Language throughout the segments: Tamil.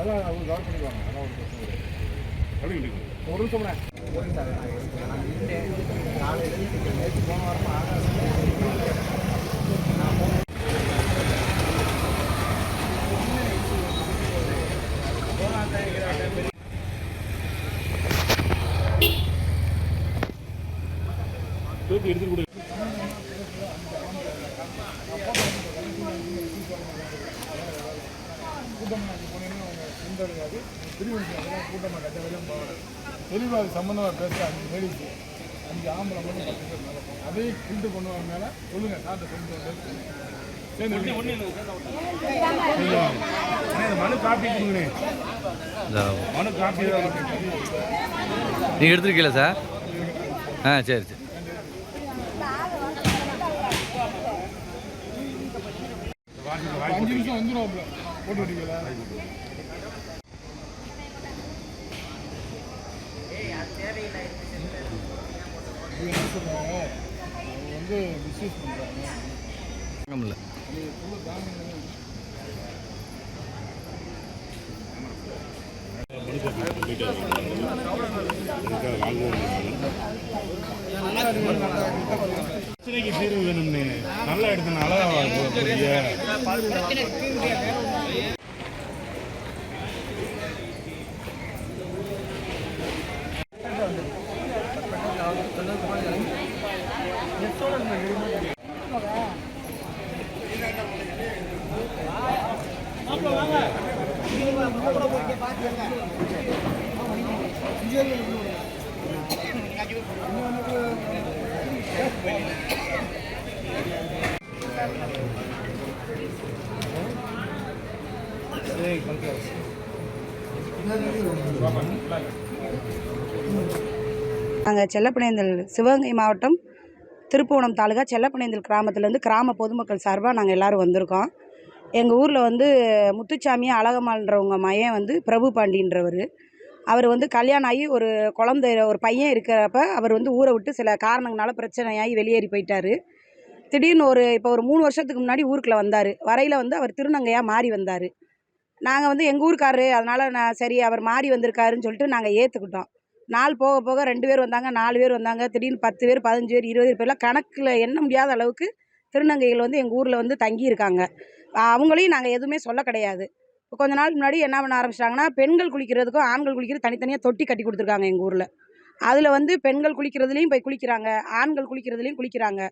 அதான் அவங்க கவர் பண்ணிக்குவாங்க. அதான் ஒரு பிரச்சனை கிடையாது. எப்படி ஒரு நிமிஷம் நேற்று போன வாரமாக தூக்கி எடுத்து கொடு. கூட்டமாக போனீங்கன்னா அவங்க பின்தொடராது திருவண்ணாமலை கூட்டமாக கட்ட வரையும் போகணும். தெளிவாக அது சம்மந்தமாக பேச 5 லேடிஸு 5 ஆம்பளை மட்டும் 10 பேர் நடக்கும். அதையும் பிரிண்ட் கொண்டு வர மேலே சொல்லுங்கள் சார்ட்ட கொண்டு வந்து மனு காப்பி கொடுங்கண்ணே. மனு காப்பி நீங்கள் எடுத்துருக்கீங்களா சார்? சரி சரி. அஞ்சு நிமிஷம் வந்துடும் போட்டு விட்டீங்களா? என்ன சொல்கிறாங்க அவங்க வந்து மிஸ்யூஸ் பண்ணுறாங்க. பிரச்சனைக்கு தீர்வு வேணும்னு நல்லா எடுக்கணும். அழகா நாங்கள் செல்லப்பனேந்தல் சிவகங்கை மாவட்டம் திருப்புவனம் தாலுகா செல்லப்பனேந்தல் கிராமத்துலேருந்து கிராம பொதுமக்கள் சார்பாக நாங்கள் எல்லோரும் வந்திருக்கோம். எங்கள் ஊரில் வந்து முத்துச்சாமி அழகம்மாள்ன்றவங்க மையன் வந்து பிரபு பாண்டின்றவர். அவர் வந்து கல்யாணம் ஆகி ஒரு ஒரு பையன் இருக்கிறப்ப அவர் வந்து ஊரை விட்டு சில காரணங்களால பிரச்சனையாகி வெளியேறி போயிட்டார். திடீர்னு இப்போ ஒரு 3 வருஷத்துக்கு முன்னாடி ஊருக்குள்ளே வந்தார். வரையில் வந்து அவர் திருநங்கையாக மாறி வந்தார். நாங்கள் வந்து எங்கள் ஊருக்காரரு, அதனால் சரி அவர் மாறி வந்திருக்காருன்னு சொல்லிட்டு நாங்கள் ஏற்றுக்கிட்டோம். நாள் போக போக 2 பேர் வந்தாங்க, 4 பேர் வந்தாங்க, திடீர்னு 10 பேர், 15 பேர், 20 பேர்லாம் கணக்கில் எண்ண முடியாத அளவுக்கு திருநங்கைகள் வந்து எங்கள் ஊரில் வந்து தங்கியிருக்காங்க. அவங்களையும் நாங்கள் எதுவுமே சொல்ல கிடையாது. இப்போ கொஞ்ச நாள் முன்னாடி என்ன பண்ண ஆரம்பிச்சிட்டாங்கன்னா, பெண்கள் குளிக்கிறதுக்கும் ஆண்கள் குளிக்கிறது தனித்தனியாக தொட்டி கட்டி கொடுத்துருக்காங்க எங்கள் ஊரில். அதில் வந்து பெண்கள் குளிக்கிறதுலேயும் போய் குளிக்கிறாங்க, ஆண்கள் குளிக்கிறதுலேயும் குளிக்கிறாங்க.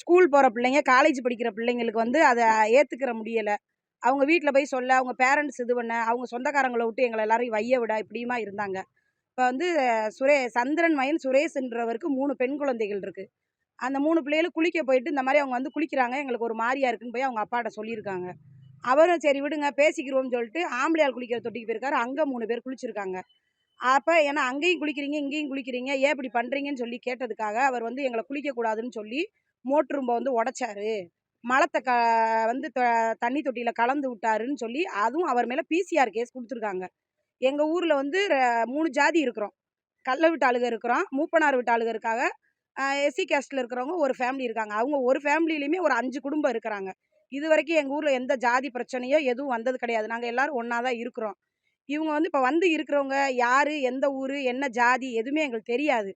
ஸ்கூல் போகிற பிள்ளைங்க, காலேஜ் படிக்கிற பிள்ளைங்களுக்கு வந்து அதை ஏற்றுக்கிற முடியலை. அவங்க வீட்டில் போய் சொல்ல, அவங்க பேரண்ட்ஸ் இது பண்ண, அவங்க சொந்தக்காரங்களை விட்டு எங்களை எல்லாரையும் வைய விட இப்படியுமா இருந்தாங்க. இப்போ வந்து சந்திரன் மயன் சுரேஷ்ன்றவருக்கு 3 பெண் குழந்தைகள் இருக்குது. அந்த 3 பிள்ளைகளும் குளிக்க போயிட்டு இந்த மாதிரி அவங்க வந்து குளிக்கிறாங்க, எங்களுக்கு ஒரு மாதிரியா இருக்குன்னு போய் அவங்க அப்பாட்ட சொல்லியிருக்காங்க. அவரும் சரி விடுங்க பேசிக்கிறோம்னு சொல்லிட்டு ஆம்பளையால் குளிக்கிற தொட்டிக்கு போயிருக்காரு. அங்கே 3 பேர் குளிச்சிருக்காங்க. அப்போ ஏன்னா அங்கேயும் குளிக்கிறீங்க இங்கேயும் குளிக்கிறீங்க, ஏன் இப்படி பண்ணுறீங்கன்னு சொல்லி கேட்டதுக்காக அவர் வந்து எங்களை குளிக்கக்கூடாதுன்னு சொல்லி மோட்ரும்பை வந்து உடைச்சாரு, மலத்தை வந்து தண்ணி தொட்டியில் கலந்து விட்டாருன்னு சொல்லி அதுவும் அவர் மேலே பிசிஆர் கேஸ் கொடுத்துருக்காங்க. எங்கள் ஊரில் வந்து 3 ஜாதி இருக்கிறோம். கள்ள வீட்டு ஆளுக இருக்கிறோம், மூப்பனார் வீட்டு ஆளுக இருக்காங்க, எஸ்சி கேஸ்ட்டில் இருக்கிறவங்க ஒரு ஃபேமிலி இருக்காங்க. அவங்க ஒரு ஃபேமிலியிலையுமே ஒரு 5 குடும்பம் இருக்கிறாங்க. இது வரைக்கும் எங்கள் ஊரில் எந்த ஜாதி பிரச்சனையோ எதுவும் வந்தது கிடையாது. நாங்கள் எல்லோரும் ஒன்றா தான் இருக்கிறோம். இவங்க வந்து இப்போ வந்து இருக்கிறவங்க யார், எந்த ஊர், என்ன ஜாதி எதுவுமே எங்களுக்கு தெரியாது.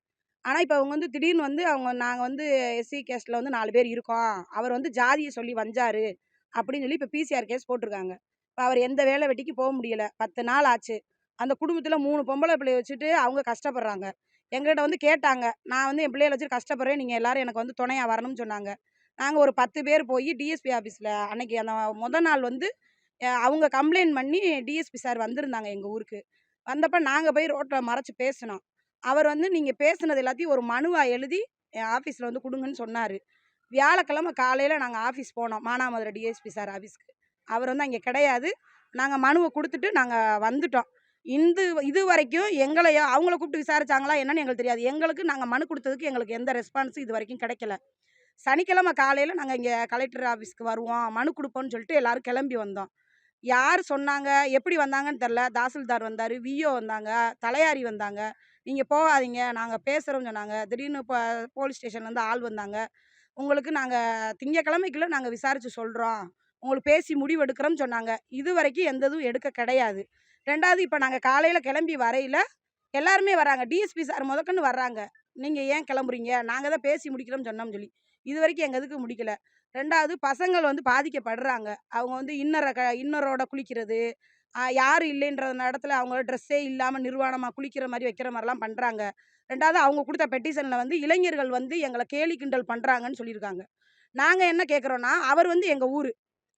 ஆனால் இப்போ அவங்க வந்து திடீர்னு வந்து நாங்கள் வந்து எஸ்சி கேஸ்ட்டில் வந்து 4 பேர் இருக்கோம், அவர் வந்து ஜாதியை சொல்லி வந்தார் அப்படின்னு சொல்லி இப்போ பிசிஆர் கேஸ் போட்டிருக்காங்க. இப்போ அவர் எந்த வேலை வெட்டிக்கு போக முடியலை, 10 நாள் ஆச்சு. அந்த குடும்பத்தில் 3 பொம்பளை பிள்ளைய வச்சுட்டு அவங்க கஷ்டப்படுறாங்க. எங்கள்கிட்ட வந்து கேட்டாங்க, நான் வந்து என் பிள்ளைகளை வச்சுட்டு கஷ்டப்படுறேன், நீங்கள் எல்லோரும் எனக்கு வந்து துணையாக வரணும்னு சொன்னாங்க. நாங்கள் ஒரு 10 பேர் போய் டிஎஸ்பி ஆஃபீஸில் அன்னைக்கு அந்த முதல் நாள் வந்து அவங்க கம்ப்ளைண்ட் பண்ணி டிஎஸ்பி சார் வந்திருந்தாங்க எங்கள் ஊருக்கு. வந்தப்போ நாங்கள் போய் ரோட்டில் மறைச்சி பேசினோம். அவர் வந்து நீங்கள் பேசுனது எல்லாத்தையும் ஒரு மனுவாக எழுதி என் ஆஃபீஸில் வந்து கொடுங்கன்னு சொன்னார். வியாழக்கிழமை காலையில் நாங்கள் ஆஃபீஸ் போனோம், மானாமதுரை டிஎஸ்பி சார் ஆஃபீஸ்க்கு. அவர் வந்து அங்கே கிடையாது. நாங்கள் மனுவை கொடுத்துட்டு நாங்கள் வந்துட்டோம். இது வரைக்கும் எங்களையோ அவங்கள கூப்பிட்டு விசாரிச்சாங்களா என்னன்னு எங்களுக்கு தெரியாது. எங்களுக்கு நாங்கள் மனு கொடுத்ததுக்கு எங்களுக்கு எந்த ரெஸ்பான்ஸும் இது வரைக்கும் கிடைக்கல. சனிக்கிழமை காலையில் நாங்கள் இங்கே கலெக்டர் ஆஃபீஸ்க்கு வருவோம், மனு கொடுப்போம்னு சொல்லிட்டு எல்லோரும் கிளம்பி வந்தோம். யார் சொன்னாங்க, எப்படி வந்தாங்கன்னு தெரில. தாசில்தார் வந்தார், விஓ வந்தாங்க, தலையாரி வந்தாங்க. நீங்கள் போகாதீங்க, நாங்கள் பேசுகிறோம்னு சொன்னாங்க. திடீர்னு இப்போ போலீஸ் ஸ்டேஷன்லேருந்து ஆள் வந்தாங்க. உங்களுக்கு நாங்கள் திங்கக்கிழமைக்குள்ளே நாங்கள் விசாரித்து சொல்கிறோம், உங்களுக்கு பேசி முடிவு எடுக்கிறோம்னு சொன்னாங்க. இது வரைக்கும் எந்த இதுவும் எடுக்க கிடையாது. 2வது இப்போ நாங்கள் காலையில் கிளம்பி வரையில் எல்லாருமே வராங்க. டிஎஸ்பி சார் முதற்கொண்டு வர்றாங்க. நீங்கள் ஏன் கிளம்புறீங்க? நாங்கள் தான் பேசி முடிக்கிறோம்னு சொன்னோம்னு சொல்லி. இது வரைக்கும் எங்கள் இதுக்கு முடிக்கல. 2வது பசங்கள் வந்து பாதிக்கப்படுறாங்க. அவங்க வந்து இன்னரோட குளிக்கிறது, யாரும் இல்லைன்ற இடத்துல அவங்க ட்ரெஸ்ஸே இல்லாமல் நிர்வாணமாக குளிக்கிற மாதிரி வைக்கிற மாதிரிலாம் பண்ணுறாங்க. 2வது அவங்க கொடுத்த பெட்டிஷனில் வந்து இளைஞர்கள் வந்து எங்களை கேலி கிண்டல் பண்ணுறாங்கன்னு சொல்லியிருக்காங்க. நாங்கள் என்ன கேட்குறோன்னா, அவர் வந்து எங்கள் ஊர்.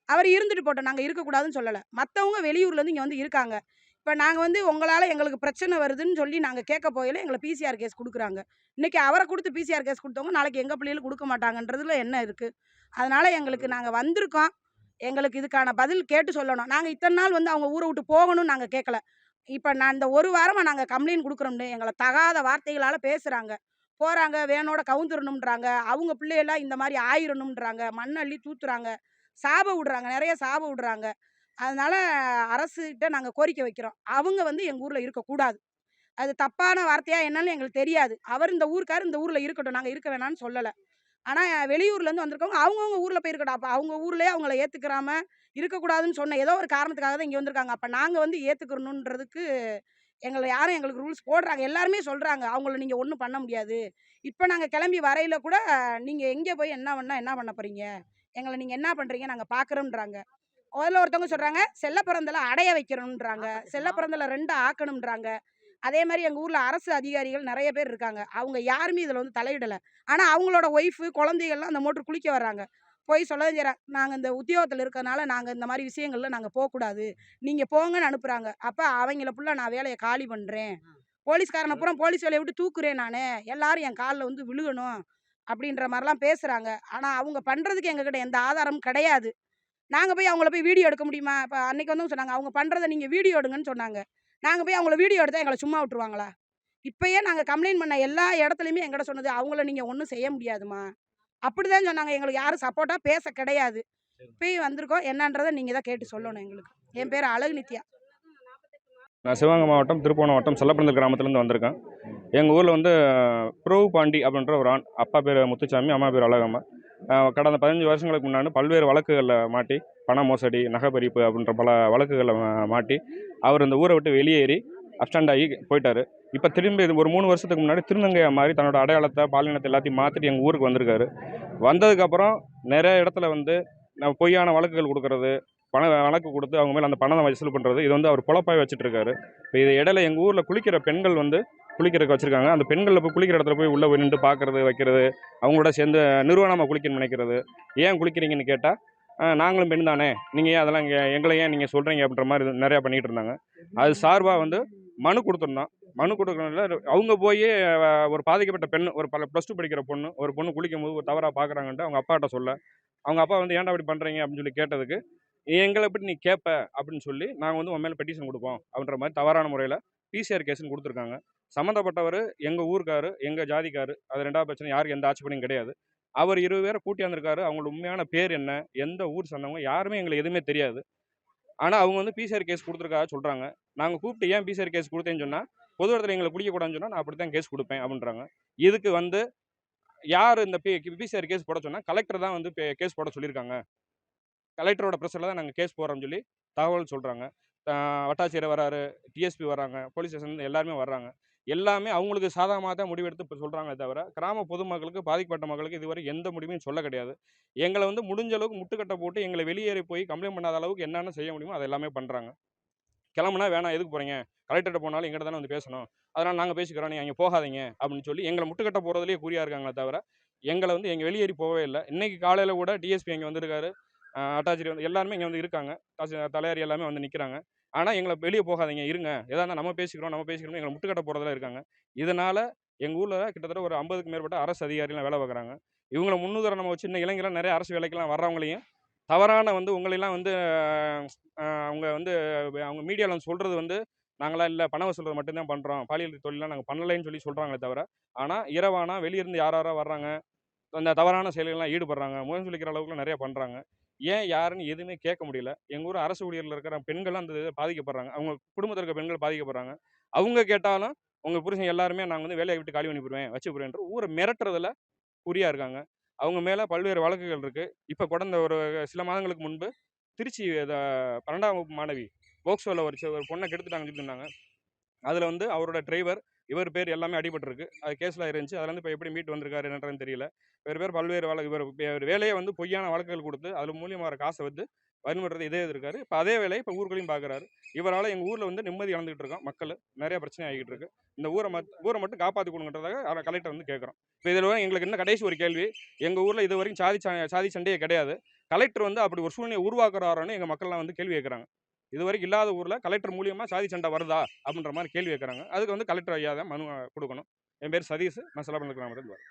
அவர் இருந்துட்டு போட்டோம். நாங்கள் இருக்கக்கூடாதுன்னு சொல்லலை. மற்றவங்க வெளியூர்லேருந்து இங்கே வந்து இருக்காங்க. இப்போ நாங்கள் வந்து உங்களால் எங்களுக்கு பிரச்சனை வருதுன்னு சொல்லி நாங்கள் கேட்க போயில எங்களை பிசிஆர் கேஸ் கொடுக்குறாங்க. இன்றைக்கி அவரை கொடுத்து பிசிஆர் கேஸ் கொடுத்தவங்க நாளைக்கு எங்கள் பிள்ளைகளுக்கு கொடுக்க மாட்டாங்கன்றதுல என்ன இருக்குது? அதனால் எங்களுக்கு நாங்கள் வந்திருக்கோம். எங்களுக்கு இதுக்கான பதில் கேட்டு சொல்லணும். நாங்கள் இத்தனை நாள் வந்து அவங்க ஊரை விட்டு போகணும்னு நாங்கள் கேட்கல. இப்போ நான் இந்த ஒரு வாரமாக நாங்கள் கம்ப்ளைண்ட் கொடுக்குறோம்னு எங்களை தகாத வார்த்தைகளால் பேசுகிறாங்க. போகிறாங்க வேனோட கவுந்துரணுன்றாங்க. அவங்க பிள்ளையெல்லாம் இந்த மாதிரி ஆயிரணுன்றாங்க. மண்ணள்ளி தூத்துறாங்க. சாபம் விடுறாங்க. நிறைய சாபம் விடுறாங்க. அதனால் அரசுகிட்ட நாங்கள் கோரிக்கை வைக்கிறோம். அவங்க வந்து எங்கள் ஊரில் இருக்கக்கூடாது. அது தப்பான வார்த்தையா என்னன்னு எங்களுக்கு தெரியாது. அவர் இந்த ஊருக்கார் இந்த ஊரில் இருக்கட்டும். நாங்கள் இருக்க வேணாம்னு சொல்லலை. ஆனால் வெளியூர்லேருந்து வந்திருக்கவங்க அவங்கவுங்க ஊரில் போய் இருக்கட்டும். அப்போ அவங்க ஊர்லேயே அவங்கள ஏற்றுக்கிறாம இருக்கக்கூடாதுன்னு சொன்ன ஏதோ ஒரு காரணத்துக்காக தான் இங்கே வந்திருக்காங்க. அப்போ நாங்கள் வந்து ஏற்றுக்கணுன்றதுக்கு எங்களுக்கு ரூல்ஸ் போடுறாங்க. எல்லாருமே சொல்கிறாங்க அவங்கள நீங்கள் ஒன்றும் பண்ண முடியாது. இப்போ நாங்கள் கிளம்பி வரையில் கூட நீங்கள் எங்கே போய் என்ன பண்ண போகிறீங்க? எங்களை நீங்கள் என்ன பண்ணுறீங்க நாங்கள் பார்க்குறோம்ன்றாங்க. முதல்ல ஒருத்தவங்க சொல்கிறாங்க செல்லப்பிறந்தலை அடைய வைக்கணுன்றாங்க. செல்லப்பிறந்தலை 2 ஆக்கணுன்றாங்க. அதே மாதிரி எங்கள் ஊரில் அரசு அதிகாரிகள் நிறைய பேர் இருக்காங்க. அவங்க யாருமே இதில் வந்து தலையிடலை. ஆனால் அவங்களோட ஒய்ஃபு குழந்தைகள்லாம் அந்த மோட்ரு குளிக்க வர்றாங்க. போய் சொல்ல செய்கிறாங்க. நாங்கள் இந்த உத்தியோகத்தில் இருக்கிறனால நாங்கள் இந்த மாதிரி விஷயங்களில் நாங்கள் போகக்கூடாது. நீங்கள் போங்கன்னு அனுப்புகிறாங்க. அப்போ அவங்கள ஃபுல்லாக நான் வேலையை காலி பண்ணுறேன். போலீஸ்காரனை பூரா போலீஸ் வேலையை விட்டு தூக்குறேன் நான். எல்லாரும் என் காலில் வந்து விழுகணும் அப்படின்ற மாதிரிலாம் பேசுகிறாங்க. ஆனால் அவங்க பண்ணுறதுக்கு எங்ககிட்ட எந்த ஆதாரமும் கிடையாது. நாங்கள் போய் அவங்கள போய் வீடியோ எடுக்க முடியுமா? இப்போ அன்றைக்கி வந்து சொன்னாங்க அவங்க பண்ணுறதை நீங்கள் வீடியோ எடுங்கன்னு சொன்னாங்க. நாங்கள் போய் அவங்கள வீடியோ எடுத்தால் எங்களை சும்மா விட்டுருவாங்களா? இப்போயே நாங்கள் கம்ப்ளைண்ட் பண்ண எல்லா இடத்துலையுமே எங்கிட்ட சொன்னது அவங்கள நீங்கள் ஒன்றும் செய்ய முடியாதுமா அப்படி தான் சொன்னாங்க. எங்களுக்கு யாரும் சப்போர்ட்டாக பேச கிடையாது. இப்போயும் வந்திருக்கோம். என்னன்றதை நீங்கள் தான் கேட்டு சொல்லணும் எங்களுக்கு. என் பேர் அழகு நித்யா. நான் சிவகங்கை மாவட்டம் திருப்புவனம் வட்டம் செல்லப்பிறந்தல் கிராமத்துலேருந்து வந்திருக்கேன். எங்கள் ஊரில் வந்து ப்ரூவ் பாண்டி அப்படின்ற ஒரு ஆண், அப்பா பேர் முத்துச்சாமி, அம்மா பேர் அழகம்மா. கடந்த 15 வருஷங்களுக்கு முன்னாடி பல்வேறு வழக்குகளில் மாட்டி பண மோசடி, நகைப்பறிப்பு அப்படின்ற பல வழக்குகளில் மாட்டி அவர் இந்த ஊரை விட்டு வெளியேறி அப்ஸ்டாண்ட் ஆகி போயிட்டார். இப்போ திரும்பி இது ஒரு 3 வருஷத்துக்கு முன்னாடி திருநங்கையை மாதிரி தன்னோட அடையாளத்தை பாலினத்தை எல்லாத்தையும் மாற்றிட்டு எங்கள் ஊருக்கு வந்திருக்காரு. வந்ததுக்கப்புறம் நிறைய இடத்துல வந்து பொய்யான வழக்குகள் கொடுக்கறது, வழக்கு கொடுத்து அவங்க மேலே அந்த பணத்தை வசூல் பண்ணுறது, இது வந்து அவர் பொழப்பாக வச்சுட்டு இருக்காரு. இப்போ இது இடையில எங்கள் ஊரில் குளிக்கிற பெண்கள் வந்து குளிக்கிறதுக்கு வச்சுருக்காங்க. அந்த பெண்களில் போய் குளிக்கிற இடத்துல போய் உள்ளே போய் நின்று பார்க்குறது வைக்கிறது, அவங்களோட சேர்ந்து நிறுவனமாக குளிக்கணும்னு நினைக்கிறது. ஏன் குளிக்கிறீங்கன்னு கேட்டால் நாங்களும் பெண் தானே, நீங்கள் ஏன் அதெல்லாம் எங்களை ஏன் நீங்கள் சொல்கிறீங்க அப்படின்ற மாதிரி நிறையா பண்ணிகிட்டு இருந்தாங்க. அது சார்பாக வந்து மனு கொடுத்துருந்தோம். மனு கொடுக்குறதுல அவங்க போய் ஒரு பாதிக்கப்பட்ட பெண், ஒரு +2 படிக்கிற பொண்ணு, ஒரு பொண்ணு குளிக்கும் போது ஒரு தவறாக பார்க்குறாங்கன்ட்டு அவங்க அப்பாட்ட சொல்ல, அவங்க அப்பா வந்து ஏன்டா அப்படி பண்ணுறீங்க அப்படின்னு சொல்லி கேட்டதுக்கு, எங்களை எப்படி நீ கேட்ப அப்படின்னு சொல்லி நாங்கள் வந்து உன் மேலே பெட்டிஷன் கொடுப்போம் அப்படின்ற மாதிரி தவறான முறையில் பிசிஆர் கேஸ்ன்னு கொடுத்துருக்காங்க. சம்மந்தப்பட்டவர் எங்கள் ஊருக்காரு, எங்கள் ஜாதிக்காரு. அது 2வது பிரச்சனை. யாருக்கு எந்த ஆட்சேபனையும் கிடையாது. அவர் 20 பேரை கூட்டியாந்துருக்காரு. அவங்களோட உண்மையான பேர் என்ன, எந்த ஊர் சொன்னவங்க யாருமே எங்களுக்கு எதுவுமே தெரியாது. ஆனால் அவங்க வந்து பிசிஆர் கேஸ் கொடுத்துருக்காக சொல்கிறாங்க. நாங்கள் கூப்பிட்டு ஏன் பிசிஆர் கேஸ் கொடுத்தேன்னு சொன்னால், பொது இடத்துல எங்களை குடிக்கக்கூடாதுன்னு சொன்னால் நான் அப்படி தான் கேஸ் கொடுப்பேன் அப்படின்றாங்க. இதுக்கு வந்து யார் இந்த பிசிஆர் கேஸ் போட சொன்னால் கலெக்டர் தான் வந்து கேஸ் போட சொல்லியிருக்காங்க. கலெக்டரோட ப்ரெஷரில் தான் நாங்கள் கேஸ் போடுறோம்னு சொல்லி தகவல் சொல்கிறாங்க. வட்டாட்சியர் வராரு, டிஎஸ்பி வராங்க, போலீஸ் ஸ்டேஷன் எல்லாருமே வர்றாங்க. எல்லாமே அவங்களுக்கு சாதகமாக தான் முடிவெடுத்து இப்போ சொல்கிறாங்களே தவிர, கிராம பொதுமக்களுக்கு, பாதிக்கப்பட்ட மக்களுக்கு இதுவரை எந்த முடிவையும் சொல்ல கிடையாது. எங்களை வந்து முடிஞ்ச அளவுக்கு முட்டுக்கட்டை போட்டு எங்களை வெளியேறி போய் கம்ப்ளைண்ட் பண்ணாத அளவுக்கு என்னென்ன செய்ய முடியுமோ அது எல்லாமே பண்ணுறாங்க. கிளம்புனா வேணாம், எதுக்கு போகிறீங்க, கலெக்டர்கிட்ட போனாலும் எங்கிட்ட தானே வந்து பேசணும், அதனால் நாங்கள் பேசிக்கிறோம், நீங்கள் அங்கே போகாதீங்க அப்படின்னு சொல்லி எங்களை முட்டுக்கட்டை போகிறதுலேயே குறியாக இருக்காங்களே தவிர, எங்களை வந்து எங்கள் வெளியேறி போகவே இல்லை. இன்றைக்கி காலையில் கூட டிஎஸ்பி இங்கே வந்திருக்காரு, அட்டாச்சி வந்து எல்லாருமே இங்கே வந்து இருக்காங்க. தலையாரி எல்லாமே வந்து நிற்கிறாங்க. ஆனால் எங்களை வெளியே போகாதீங்க, இருங்க, எதா இருந்தால் நம்ம பேசிக்கிறோம் எங்களை முட்டுக்கட்ட போகிறதுல இருக்காங்க. இதனால் எங்கள் ஊரில் கிட்டத்தட்ட ஒரு 50க்கு மேற்பட்ட அரசு அதிகாரிலாம் வேலை பார்க்குறாங்க. இவங்களை முன்னுதாரணமாக வச்சு இன்னும் இளைஞர்கள் நிறைய அரசு வேலைக்கெல்லாம் வர்றவங்களையும் தவறான வந்து உங்களெல்லாம் வந்து அவங்க வந்து அவங்க மீடியாவில் வந்து சொல்கிறது வந்து நாங்களாம் இல்லை பண வசூல்றது மட்டும்தான் பண்ணுறோம், பாலியல் தொழிலாம் நாங்கள் பண்ணலைன்னு சொல்லி சொல்கிறாங்களே தவிர, ஆனால் இரவானா வெளியிருந்து யாரோ வர்றாங்க, அந்த தவறான செயல்கள்லாம் ஈடுபடுறாங்க, முகம் சொல்லிக்கிற அளவுக்குலாம் நிறைய பண்ணுறாங்க. ஏன் யாருன்னு எதுவுமே கேட்க முடியல. எங்கள் ஊர் அரசு ஊழியரில் இருக்கிற பெண்களும் அந்த இதில் பாதிக்கப்படுறாங்க. அவங்க குடும்பத்தில் இருக்க பெண்கள் பாதிக்கப்படுறாங்க. அவங்க கேட்டாலும் உங்கள் புருஷன் எல்லாருமே நாங்கள் வந்து வேலையை விட்டு காலி பண்ணி போடுவேன், வச்சு போடுவேன்ற ஊரை மிரட்டுறதுல குறியாக இருக்காங்க. அவங்க மேலே பல்வேறு வழக்குகள் இருக்குது. இப்போ கடந்த ஒரு சில மாதங்களுக்கு முன்பு திருச்சி 12ஆம் வகுப்பு மாணவி போக்சோவில் ஒரு பொண்ணை கெடுத்துட்டாங்கன்னு சொல்லியிருந்தாங்க. அதில் வந்து அவரோட டிரைவர் இவர் பேர் எல்லாமே அடிபட்டிருக்கு. அது கேஸில் இருந்துச்சு. அதில் வந்து இப்போ எப்படி மீட்டு வந்திருக்காரு என்னன்னு தெரியல. பேர் பல்வேறு இவர் வேலையை வந்து பொய்யான வழக்குகள் கொடுத்து அதில் மூலியமாக வர காசை வந்து பயன்படுறது இதே இருக்காரு. இப்போ அதே வேலையை இப்போ ஊர்களையும் பார்க்குறாரு. இவரால் எங்கள் ஊரில் வந்து நிம்மதி இழந்துகிட்டு இருக்கோம். மக்கள் நிறைய பிரச்சனை ஆகிட்டு இருக்கு. இந்த ஊரை மட்டும் காப்பாற்றி கொடுங்கன்றதாக கலெக்டர் வந்து கேட்குறோம். இப்போ இதில் எங்களுக்கு இன்னும் கடைசி ஒரு கேள்வி, எங்கள் ஊரில் இது வரைக்கும் சாதி சண்டையே கிடையாது. கலெக்டர் வந்து அப்படி ஒரு சூழ்நிலையை உருவாக்குறாருன்னு எங்கள் மக்கள்லாம் வந்து கேள்வி கேட்குறாங்க. இது வரைக்கும் இல்லாத ஊரில் கலெக்டர் மூலியமாக சாதி சண்டை வருதா அப்படின்ற மாதிரி கேள்வி கேட்குறாங்க. அதுக்கு வந்து கலெக்டர் ஐயா தான் மனு கொடுக்கணும். என் பேர் சதீஷ், நான் செல்லப்பண்ண கிராமத்தில் வரேன்.